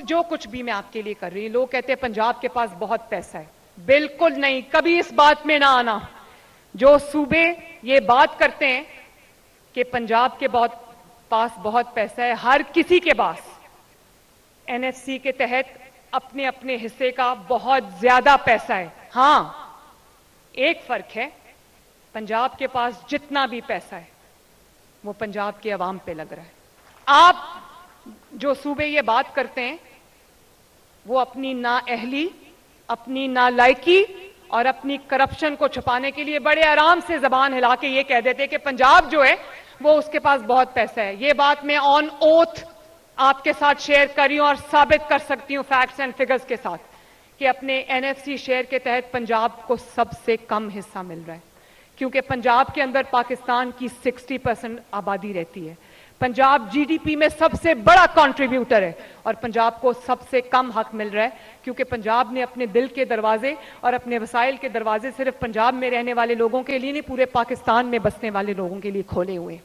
जो कुछ भी मैं आपके लिए कर रही हूं, लोग कहते हैं पंजाब के पास बहुत पैसा है। बिल्कुल नहीं, कभी इस बात में ना आना। जो सूबे ये बात करते हैं कि पंजाब के पास बहुत पैसा है, हर किसी के पास एनएफसी के तहत अपने अपने हिस्से का बहुत ज्यादा पैसा है। हां, एक फर्क है, पंजाब के पास जितना भी पैसा है वो पंजाब के अवाम पे लग रहा है। आप जो सूबे ये बात करते हैं वो अपनी नाअहली, अपनी नालायकी और अपनी करप्शन को छुपाने के लिए बड़े आराम से जबान हिला के ये कह देते हैं कि पंजाब जो है वो उसके पास बहुत पैसा है। ये बात मैं ऑन ओथ आपके साथ शेयर कर रही हूं और साबित कर सकती हूं फैक्ट्स एंड फिगर्स के साथ कि अपने एनएफसी शेयर के तहत पंजाब को सबसे कम हिस्सा मिल रहा है, क्योंकि पंजाब के अंदर पाकिस्तान की 60% आबादी रहती है। पंजाब जीडीपी में सबसे बड़ा कंट्रीब्यूटर है और पंजाब को सबसे कम हक मिल रहा है, क्योंकि पंजाब ने अपने दिल के दरवाजे और अपने वसाइल के दरवाजे सिर्फ पंजाब में रहने वाले लोगों के लिए नहीं, पूरे पाकिस्तान में बसने वाले लोगों के लिए खोले हुए हैं।